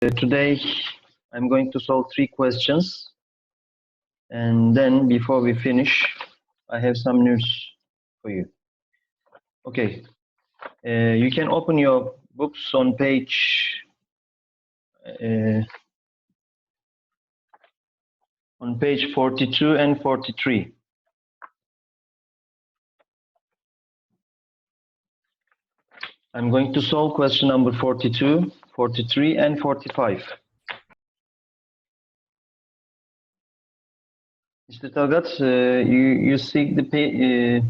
Today I'm going to solve 3 questions, and then before we finish I have some news for you. Okay, you can open your books on page 42 and 43. I'm going to solve question number 42, 43 and 45. Mr. Talgat, you see the page?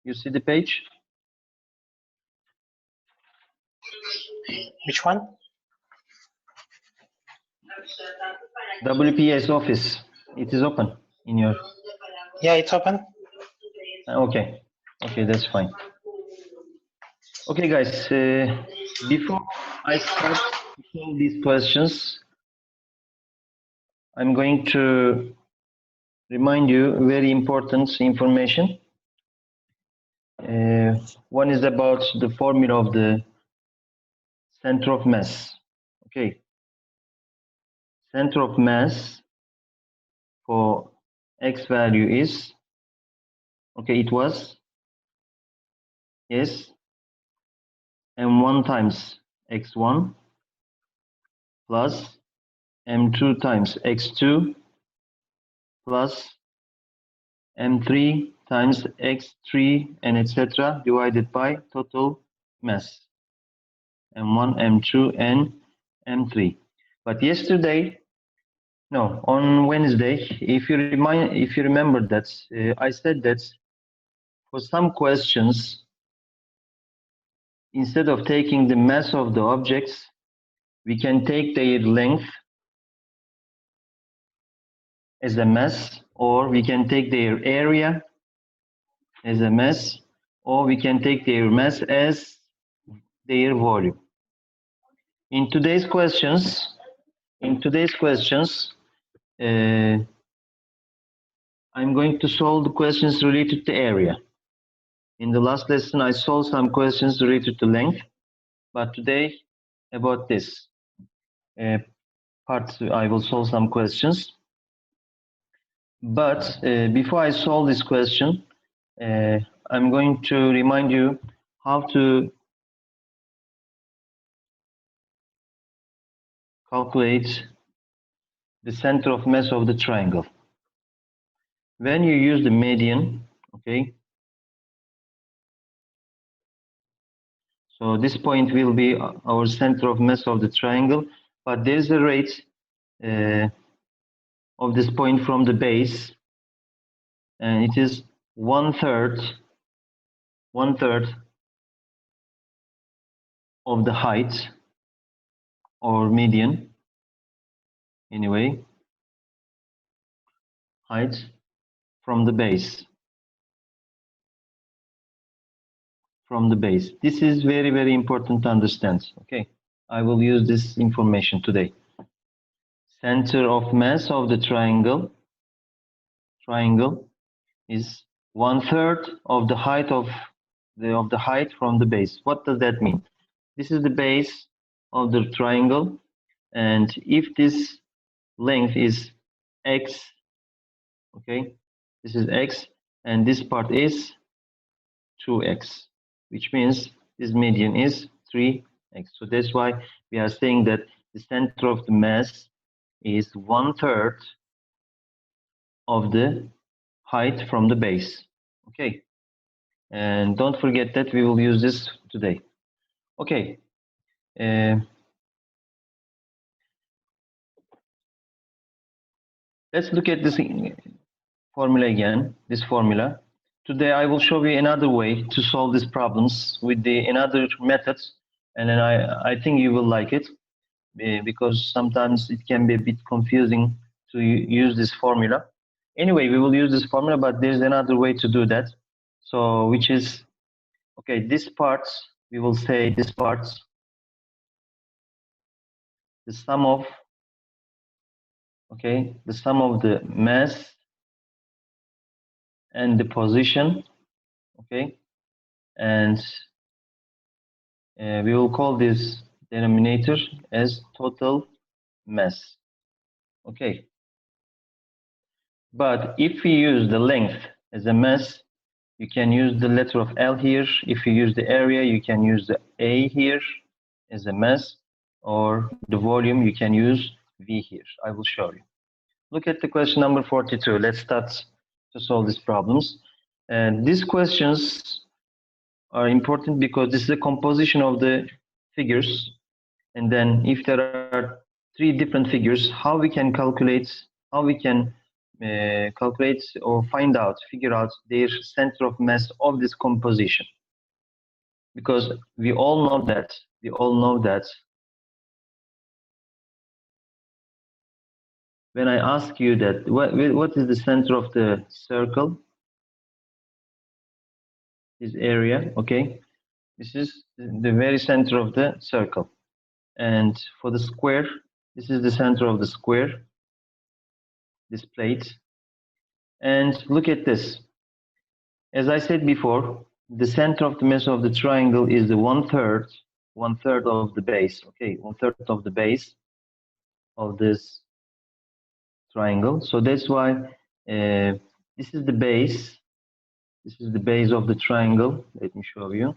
You see the page? Which one? WPS office. It is open in your. Yeah, it's open. Okay. Okay, that's fine. Okay, guys. Before I start to solve these questions, I'm going to remind you very important information. One is about the formula of the center of mass. Okay. Center of mass for x value is, okay, it was, yes, m1 times x1 plus m2 times x2 plus m3 times x3 and etc. divided by total mass m1, m2 and m3. But yesterday, no, on Wednesday, if you remember that, I said that for some questions, instead of taking the mass of the objects, we can take their length as a mass, or we can take their area as a mass, or we can take their mass as their volume. In today's questions, I'm going to solve the questions related to area. In the last lesson, I solved some questions related to length, but today about this part, I will solve some questions. But before I solve this question, I'm going to remind you how to calculate the center of mass of the triangle. When you use the median, okay, so this point will be our center of mass of the triangle, but there's a rate of this point from the base, and it is one third of the height, or median, anyway, height from the base. This is very, very important to understand. Okay, I will use this information today. Center of mass of the triangle is one third of the height height from the base. What does that mean? This is the base of the triangle, and if this length is x, okay, this is x, and this part is 2x, which means this median is 3x. So that's why we are saying that the center of the mass is one third of the height from the base. Okay, and don't forget that we will use this today. Okay, let's look at this formula again. This formula. Today I will show you another way to solve these problems with another methods, and then I think you will like it, because sometimes it can be a bit confusing to use this formula. Anyway, we will use this formula, but there's another way to do that. So, which is, okay, this part, we will say this part, the sum of, okay, the sum of the mass and the position, okay, and we will call this denominator as total mass. Okay. But if we use the length as a mass, you can use the letter of L here. If you use the area, you can use the A here as a mass, or the volume, you can use V here. I will show you. Look at the question number 42. Let's start to solve these problems. And these questions are important because this is the composition of the figures. And then if there are three different figures, how we can calculate, calculate or find out, figure out their center of mass of this composition. Because we all know that when I ask you that, what is the center of the circle? This area, okay? This is the very center of the circle. And for the square, this is the center of the square, this plate. And look at this. As I said before, the center of the mass of the triangle is the one third of the base. Okay, one third of the base of this triangle. So that's why this is the base. This is the base of the triangle. Let me show you.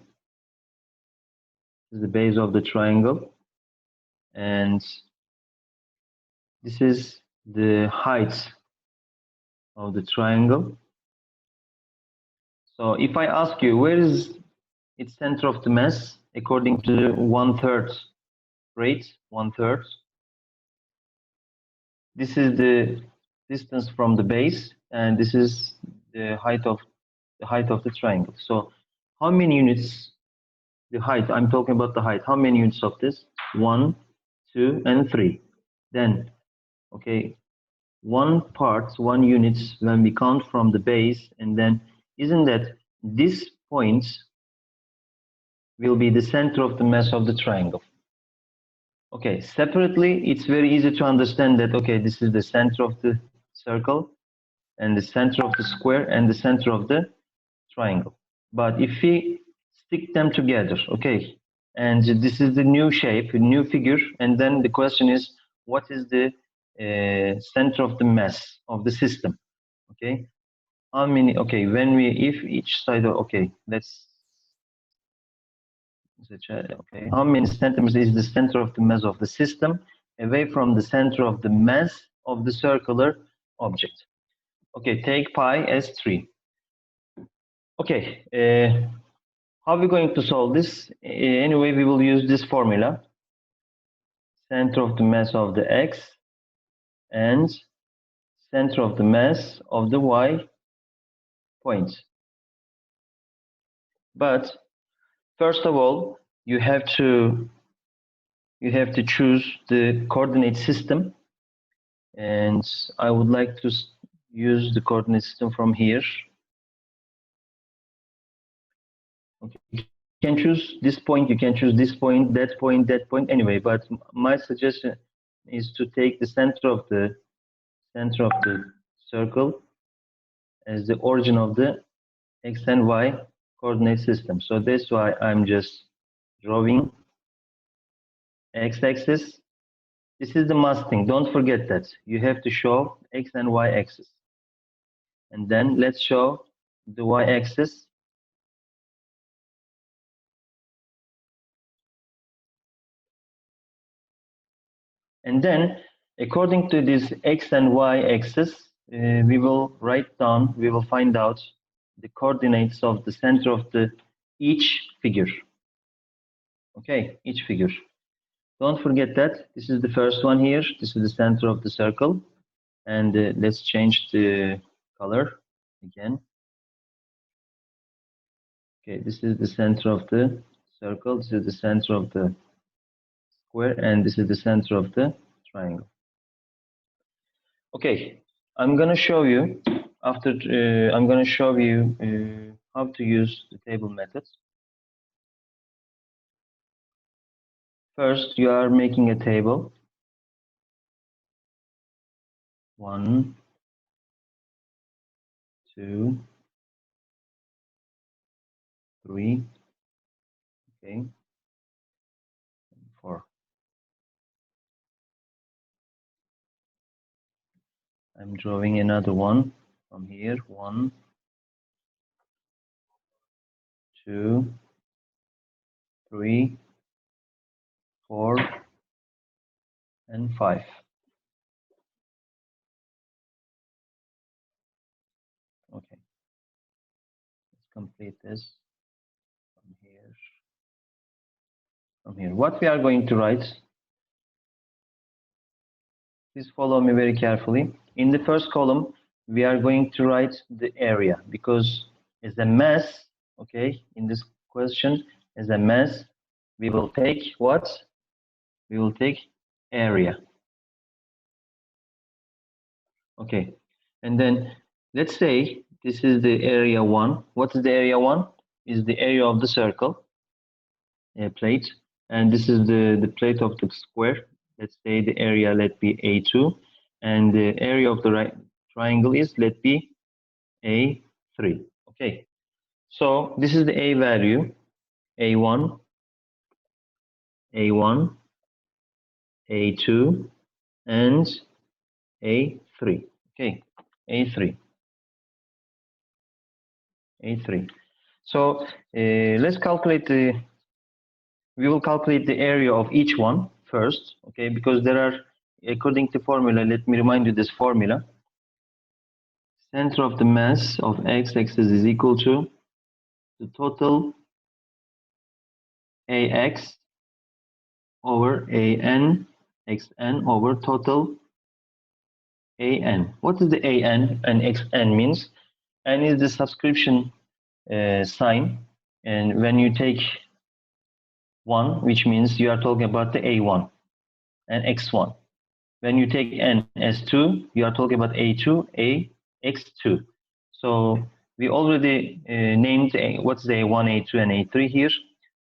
This is the base of the triangle, and this is the height of the triangle. So if I ask you where is its center of the mass according to the one third rate, one third. This is the distance from the base, and this is the height of the triangle. So how many units? The height. I'm talking about the height. How many units of this? 1, 2, and 3. Then, okay, one unit when we count from the base, and then isn't that this point will be the center of the mass of the triangle? Okay, separately, it's very easy to understand that, okay, this is the center of the circle, and the center of the square, and the center of the triangle. But if we stick them together, okay, and this is the new shape, a new figure, and then the question is, what is the center of the mass of the system? Okay, how many? Okay, when we, if each side of, okay, let's, okay, how many centimeters is the center of the mass of the system away from the center of the mass of the circular object? Okay, take pi as 3. Okay, how are we going to solve this? Anyway, we will use this formula. Center of the mass of the x and center of the mass of the y point. But first of all, you have to choose the coordinate system, and I would like to use the coordinate system from here. Okay. You can choose this point, you can choose this point, that point, that point, anyway, but my suggestion is to take the center of the circle as the origin of the x and y coordinate system. So that's why I'm just drawing x-axis. This is the must thing. Don't forget that. You have to show x and y axis. And then let's show the y axis. And then according to this x and y axis, we will find out the coordinates of the center of each figure. Okay, each figure. Don't forget that this is the first one here. This is the center of the circle. And let's change the color again. Okay, this is the center of the circle. This is the center of the square, and this is the center of the triangle. Okay, I'm gonna show you after. I'm gonna show you how to use the table methods. First, you are making a table. 1, 2, 3. Okay, 4. I'm drawing another one from here. 1, 2, 3, 4, and 5. Okay, let's complete this from here. From here, what we are going to write, please follow me very carefully. In the first column, we are going to write the area because as a mass, okay, in this question, as a mass, we will take what? We will take area. Okay, and then let's say this is the area 1. What is the area 1? Is the area of the circle plate, and this is the plate of the square. Let's say the area let be A2, and the area of the right triangle is let be A3. Okay, so this is the A value, A1, A1, A2, and A3. Okay, A3. A3. So let's calculate we will calculate the area of each one first, okay, because there are, according to formula, let me remind you this formula. Center of the mass of x-axis is equal to the total ax over an xn over total an. What is the an and xn means? N is the subscription sign, and when you take 1, which means you are talking about the A1 and X1. When you take N as 2, you are talking about A2, X2. So we already named what's the A1, A2, and A3 here.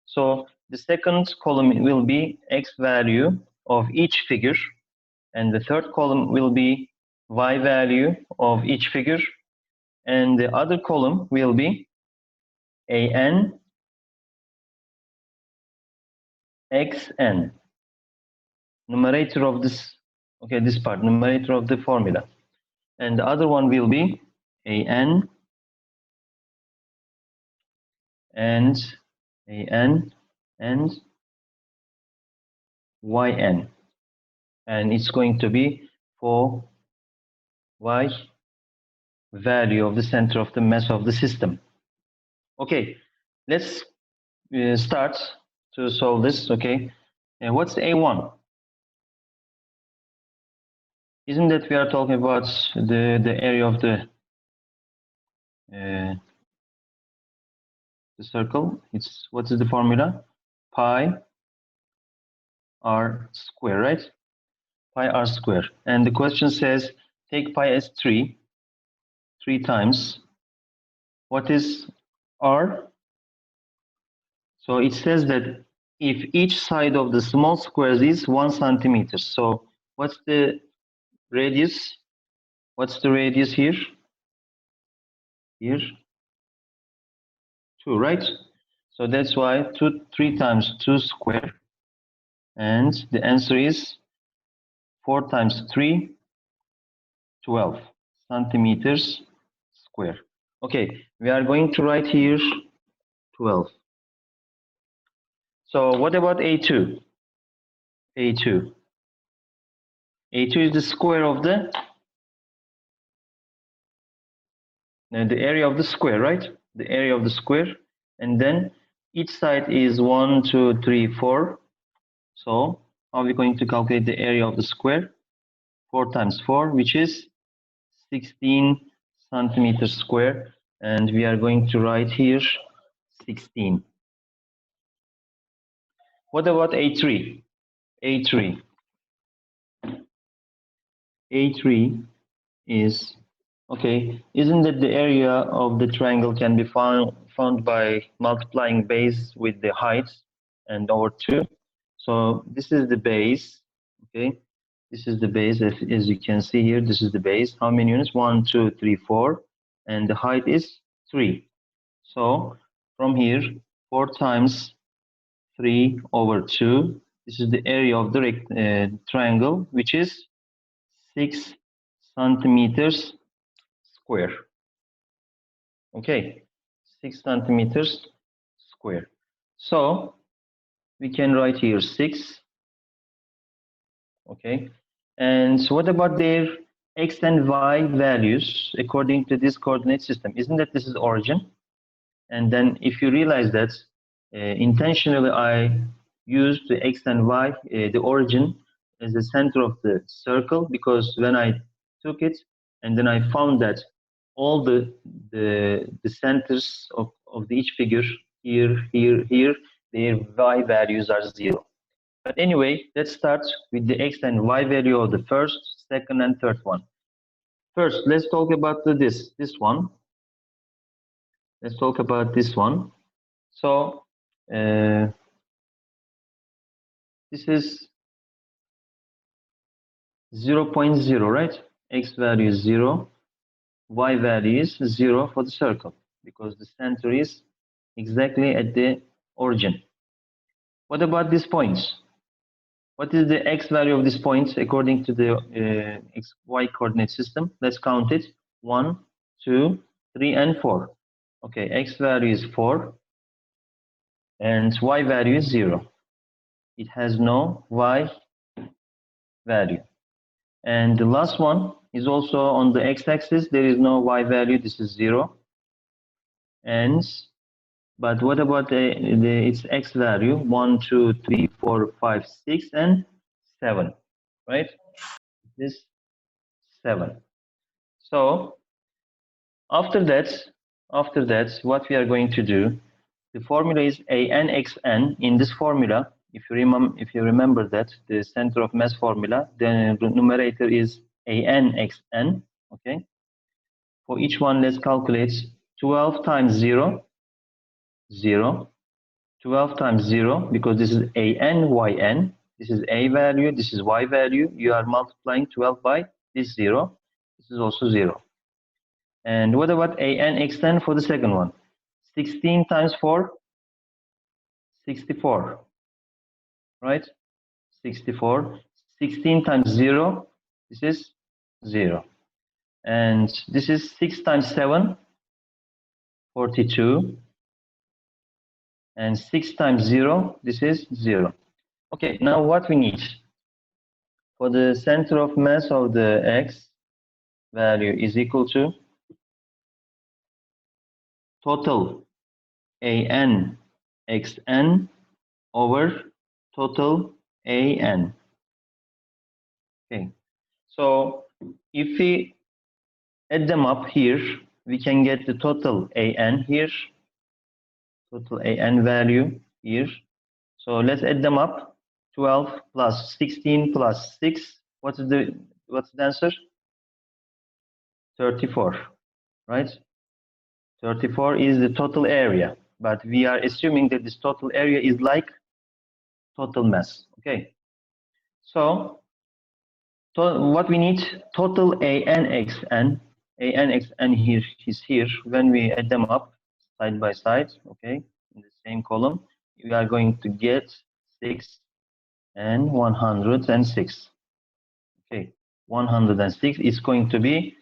So the second column will be X value of each figure, and the third column will be Y value of each figure, and the other column will be AN, XN. Numerator of this, okay, this part, numerator of the formula. And the other one will be AN and AN and YN. And it's going to be for Y value of the center of the mass of the system. Okay, let's start to solve this, okay? And what's A1? Isn't that we are talking about the area of the circle? It's, what is the formula? Pi r square, right? Pi r square. And the question says, take pi as 3 times. What is r? So it says that if each side of the small squares is 1 centimeter. So what's the radius? What's the radius here? Here, 2, right? So that's why 3 times 2 square. And the answer is 4 times 3, 12 centimeters square. Okay, we are going to write here 12. So what about A2? A2. A2 is the square of the area of the square, right? The area of the square, and then each side is 1, 2, 3, 4. So how are we going to calculate the area of the square? 4 times 4, which is 16 centimeters square, and we are going to write here 16. What about A3? A3. A3 is, okay, isn't that the area of the triangle can be found by multiplying base with the height and over 2? So this is the base, okay? This is the base, as you can see here, this is the base. How many units? 1, 2, 3, 4, and the height is 3. So from here, 4 times 3 over 2, this is the area of the triangle, which is 6 centimeters square. Okay, 6 centimeters square. So we can write here 6. Okay, and so what about their x and y values according to this coordinate system? Isn't that this is origin? And then if you realize that intentionally I used the x and y, the origin, as the center of the circle, because when I took it and then I found that all the centers of each figure here, here, their y values are 0. But anyway, let's start with the x and y value of the first, second, and third one. First, let's talk about this one. Let's talk about this one. So this is 0.0, right? X value is 0, y value is 0 for the circle, because the center is exactly at the origin. What about these points? What is the x value of this point according to the y coordinate system? Let's count it. 1, 2, 3, and 4. Okay, x value is 4, and y value is 0. It has no y value. And the last one is also on the x-axis. There is no y value. This is 0. And but what about its x value? 1, 2, 3, 4, 5, 6, and 7. Right? This 7. So after that, what we are going to do? The formula is ANXN. In this formula, if you remember that the center of mass formula, the numerator is ANXN. Okay. For each one, let's calculate 12 times 0, 0. 12 times 0, because this is ANYN. This is A value, this is Y value. You are multiplying 12 by this 0. This is also 0. And what about ANXN for the second one? 16 times 4, 64. Right? 64. 16 times 0, this is 0. And this is 6 times 7, 42. And 6 times 0, this is 0. Okay, now what we need? For the center of mass of the x value is equal to total AN xn over total AN. Okay, so if we add them up here, we can get the total AN here, total AN value here. So let's add them up. 12 plus 16 plus 6. What's the answer? 34, right? 34 is the total area, but we are assuming that this total area is like total mass. Okay. So what we need, total ANXN. ANXN here is here. When we add them up side by side, okay, in the same column, we are going to get 6 and 106. Okay, 106 is going to be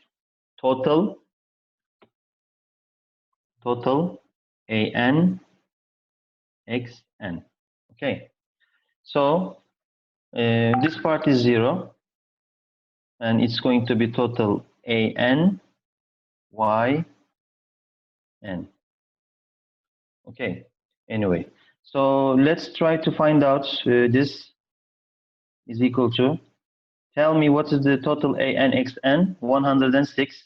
total AN xn. Okay, so this part is 0, and it's going to be total AN y n. Okay, anyway, so let's try to find out this is equal to, tell me what is the total AN xn? 106,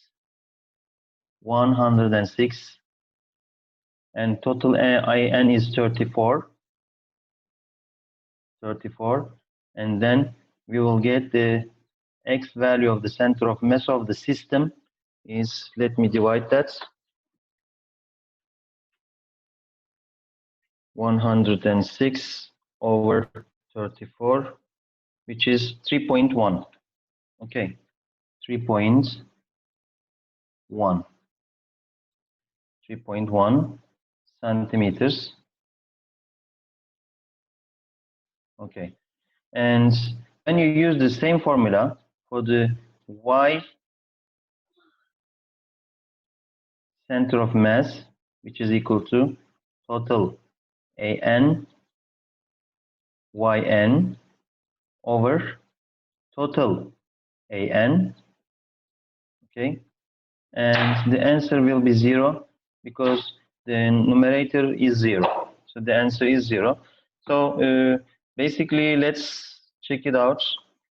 106, and total IN is 34, 34, and then we will get the x value of the center of mass of the system is, let me divide that, 106 over 34, which is 3.1. Okay, 3.1, 3.1 centimeters. Okay, and when you use the same formula for the y center of mass, which is equal to total AN YN over total AN. Okay, and the answer will be 0 because the numerator is 0. So the answer is 0. So basically, let's check it out.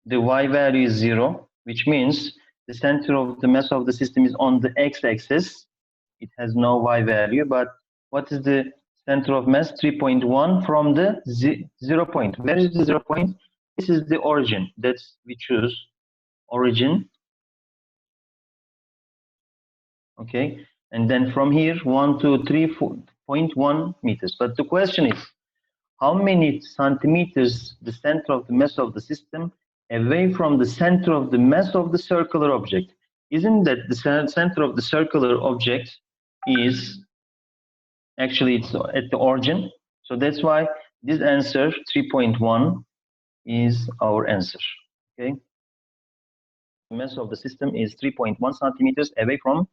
The y value is 0, which means the center of the mass of the system is on the x-axis. It has no y value, but what is the center of mass? 3.1 from the 0 point. Where is the 0 point? This is the origin that we choose, origin. Okay, and then from here 1, 2, 3, 4.1 meters. But the question is, how many centimeters the center of the mass of the system away from the center of the mass of the circular object? Isn't that the center of the circular object is actually it's at the origin? So that's why this answer 3.1 is our answer. Okay, the mass of the system is 3.1 centimeters away from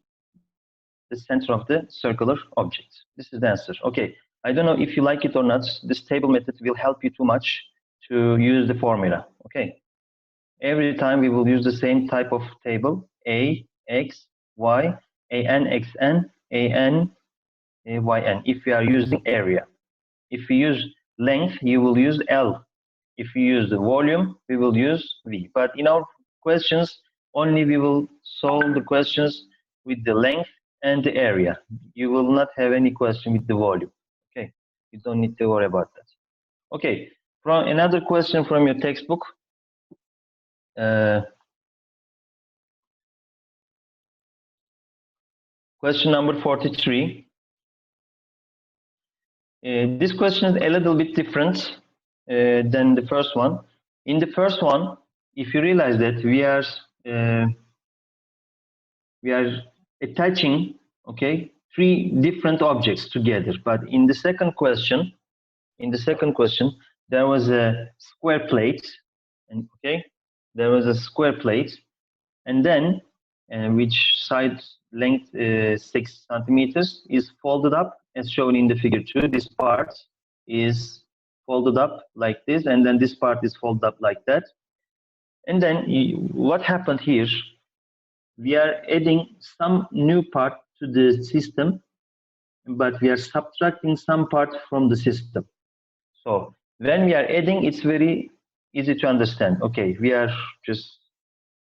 the center of the circular object. This is the answer. Okay, I don't know if you like it or not. This table method will help you too much to use the formula. Okay, every time we will use the same type of table: A, X, Y, AN, XN, AN, YN. If we are using area, if we use length, you will use L. If we use the volume, we will use V. But in our questions, only we will solve the questions with the length and the area. You will not have any question with the volume. Okay, you don't need to worry about that. Okay, from another question from your textbook. Question number 43. This question is a little bit different than the first one. In the first one, if you realize that we are attaching, okay, 3 different objects together. But in the second question, there was a square plate, and okay, there was a square plate, and then which side length 6 centimeters is folded up as shown in the figure 2. This part is folded up like this, and then this part is folded up like that. And then what happened here? We are adding some new part to the system, but we are subtracting some part from the system. So when we are adding, it's very easy to understand. Okay, we are just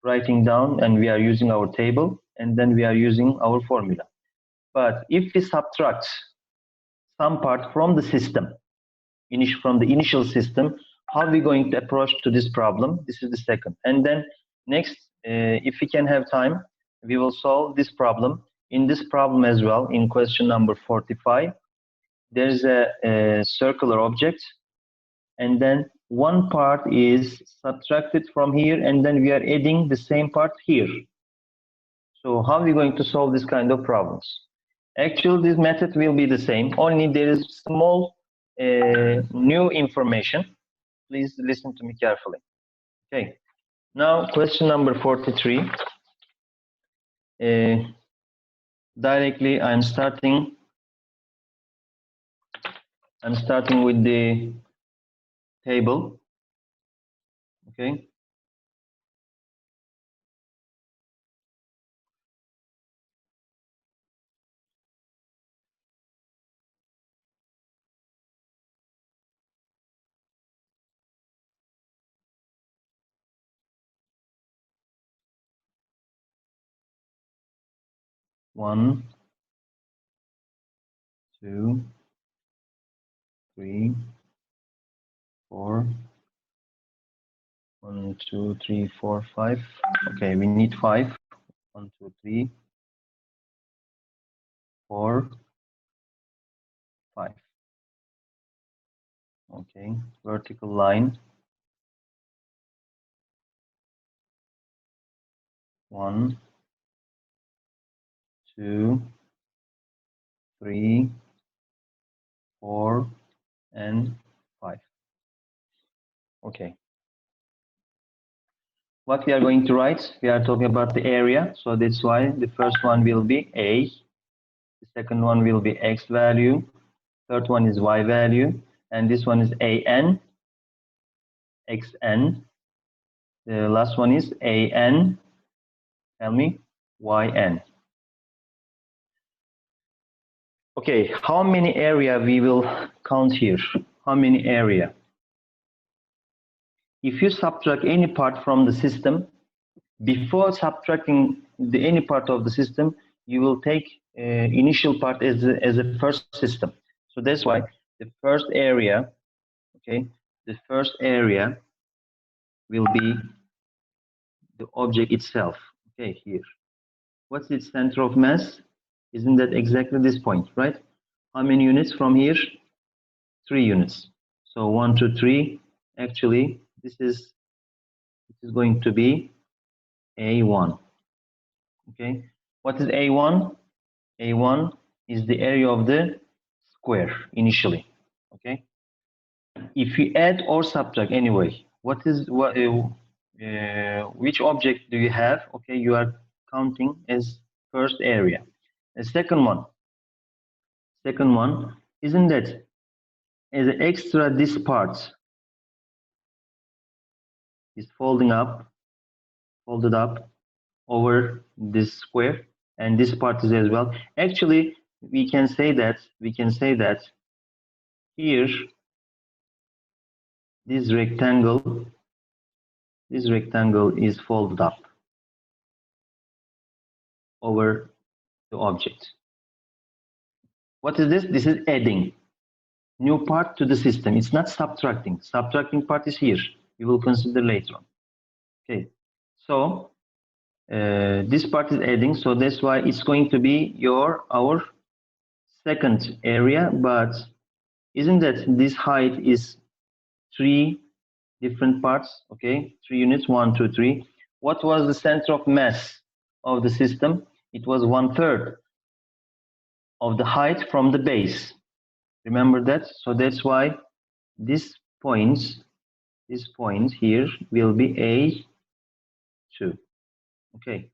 writing down and we are using our table, and then we are using our formula. But if we subtract some part from the system, from the initial system, how are we going to approach to this problem? This is the second. And then next, if we can have time, we will solve this problem. In this problem as well, in question number 45, there's a circular object, and then one part is subtracted from here, and then we are adding the same part here. So how are we going to solve this kind of problems? Actually, this method will be the same, only there is small new information. Please listen to me carefully. Okay, now question number 43. Directly I'm starting with the table. Okay, one, 2, 3, 4. 1, 2, 3, 4, 5. Okay, we need 5. 1, 2, 3, 4, 5. Okay, vertical line. 1, 2, 3, 4, and 5. Okay. What we are going to write? We are talking about the area, so that's why the first one will be A. the second one will be x value, third one is y value, and this one is an, xn. The last one is an, tell me, yn. Okay, how many area we will count here? How many area? If you subtract any part from the system, before subtracting any part of the system, you will take initial part as a first system. So that's why the first area, okay, the first area will be the object itself. Okay, here. What's its center of mass? Isn't that exactly this point, right? How many units from here? 3 units. So 1, 2, 3. Actually, this is going to be A1. Okay. What is A1? A1 is the area of the square initially. Okay. If you add or subtract anyway, which object do you have? Okay, you are counting as first area. The second one, isn't that as an extra, this part is folded up over this square, and this part is as well. Actually, we can say that here this rectangle is folded up over the object. What is this? This is adding new part to the system. It's not subtracting. Subtracting part is here. We will consider later on. Okay, so this part is adding, so that's why it's going to be our second area. But isn't that this height is 3 different parts? Okay, 3 units, 1, 2, 3. What was the center of mass of the system? It was 1/3 of the height from the base. Remember that? So that's why this point here will be A2. Okay,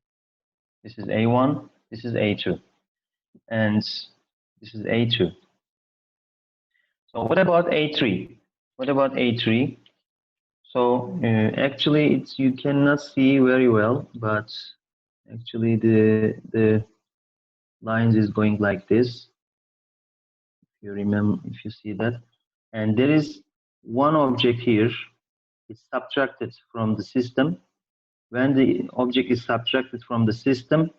this is A1, this is A2, and this is A2. So what about A3? What about A3? So actually, you cannot see very well, but actually the lines is going like this. If you remember, if you see that, and there is one object here. It's subtracted from the system. When the object is subtracted from the system,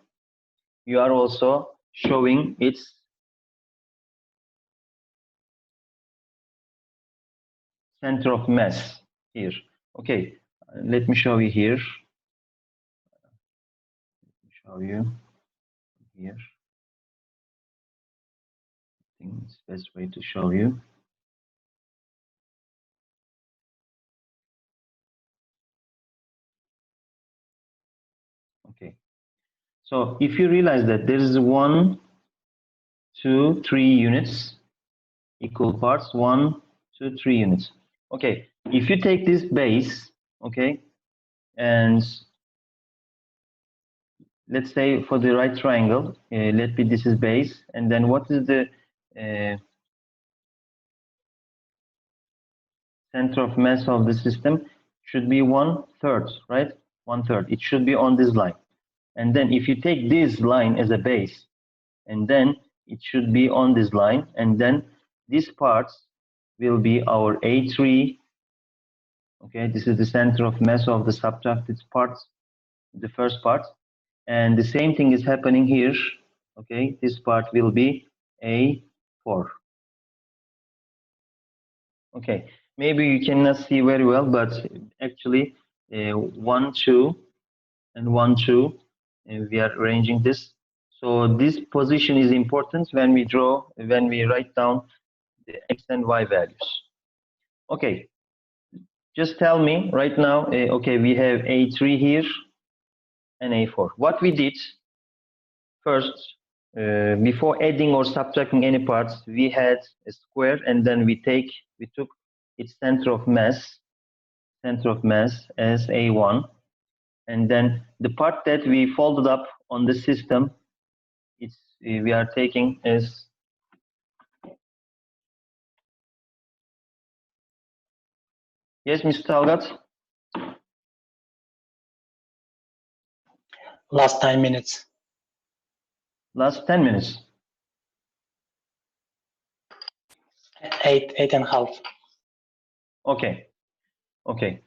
you are also showing its center of mass here. Okay, let me show you here. Show you here. I think it's the best way to show you. Okay, so if you realize that there is 1, 2, 3 units, equal parts, 1, 2, 3 units. Okay, if you take this base, okay, and let's say for the right triangle, let me, this is base, and then what is the center of mass of the system? Should be 1/3, right? 1/3. It should be on this line. And then if you take this line as a base, and then it should be on this line, and then this part will be our A3. Okay, this is the center of mass of the subtracted parts, the first part. And the same thing is happening here. Okay, this part will be A4. Okay, maybe you cannot see very well, but actually 1, 2, and 1, 2, we are arranging this. So this position is important when we write down the x and y values. Okay, just tell me right now, okay, we have A3 here and A4. What we did first, before adding or subtracting any parts, we had a square, and then we took its center of mass as A1, and then the part that we folded up on the system it's we are taking as yes, Mr. Talgat. Last 9 minutes. Last 10 minutes. 8.5. Okay. Okay.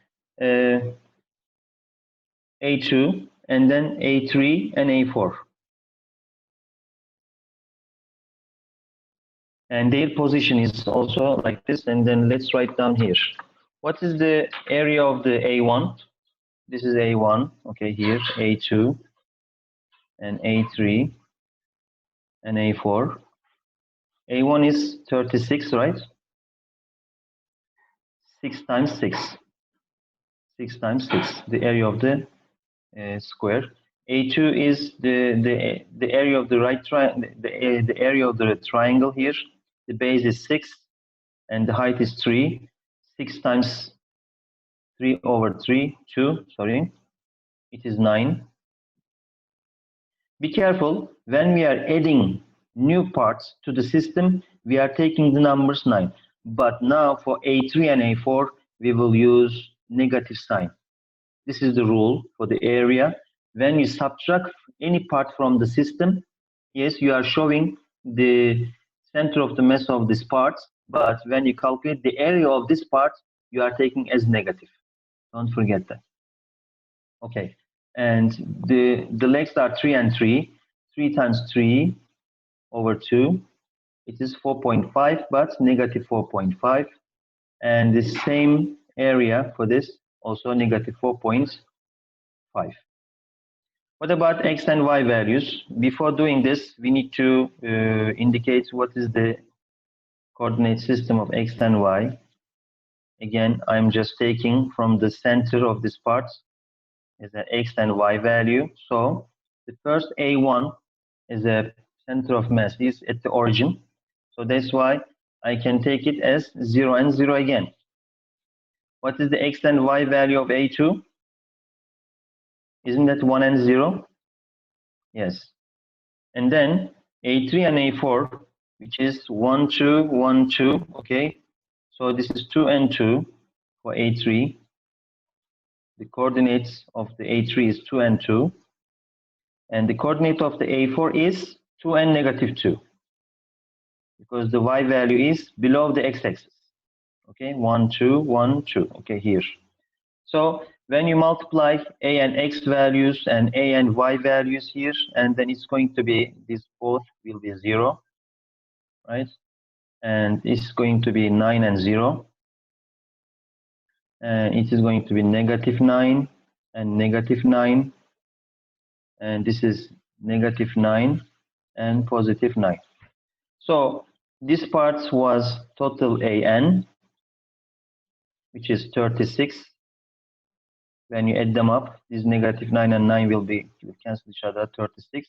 A2 and then A3 and A4. And their position is also like this. And then let's write down here. What is the area of the A1? This is A1. Okay, here A2 and A3 and A4. A1 is 36, right? 6 times 6. 6 times 6, the area of the square. A2 is the area of the right triangle, the area of the triangle here. The base is 6 and the height is 3. 6 times 3 over 3, 2, sorry. It is 9. Be careful, when we are adding new parts to the system, we are taking the numbers 9. But now for A3 and A4, we will use negative sign. This is the rule for the area. When you subtract any part from the system, yes, you are showing the center of the mass of this part, but when you calculate the area of this part, you are taking as negative. Don't forget that. Okay, and the legs are 3 and 3. 3 times 3 over 2, it is 4.5, but negative 4.5. And the same area for this, also negative 4.5. What about x and y values? Before doing this, we need to indicate what is the coordinate system of x and y. Again, I'm just taking from the center of this part as an x and y value. So the first A1 is a center of mass is at the origin. So that's why I can take it as 0 and 0 again. What is the x and y value of A2? Isn't that 1 and 0? Yes. And then A3 and A4, which is 1, 2, 1, 2, okay? So this is 2 and 2 for A3. The coordinates of the A3 is 2 and 2. And the coordinate of the A4 is 2 and negative 2. Because the y value is below the x-axis. Okay, 1, 2, 1, 2. Okay, here. So when you multiply a and x values and a and y values here, and then it's going to be, this both will be 0, right? And it's going to be 9 and 0. And it is going to be negative 9 and negative 9. And this is negative 9 and positive 9. So this part was total AN, which is 36. When you add them up, this negative 9 and 9 will cancel each other, 36.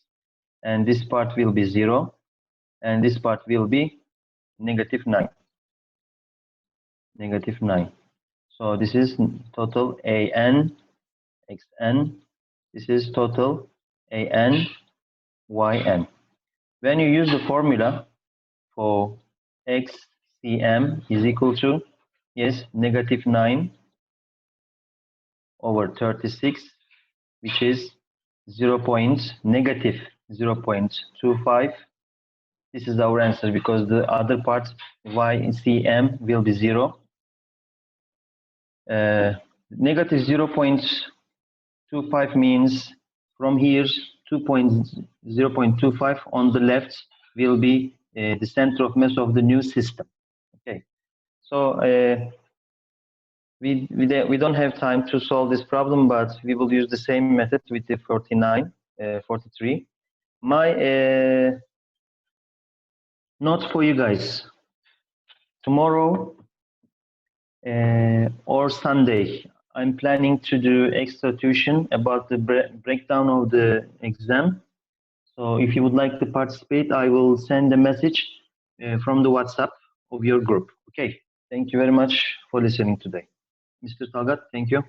And this part will be 0. And this part will be negative 9. Negative 9. So this is total AN, XN. This is total AN, YN. When you use the formula for XCM is equal to, yes, negative 9 over 36, which is negative 0.25. This is our answer because the other part, YCM, will be 0. Negative 0.25 means from here 0.25 on the left will be the center of mass of the new system. Okay, so we don't have time to solve this problem, but we will use the same method with the 43. My note for you guys: tomorrow or Sunday, I'm planning to do extra tuition about the breakdown of the exam. So if you would like to participate, I will send a message from the WhatsApp of your group. Okay, thank you very much for listening today. Mr. Talgat, thank you.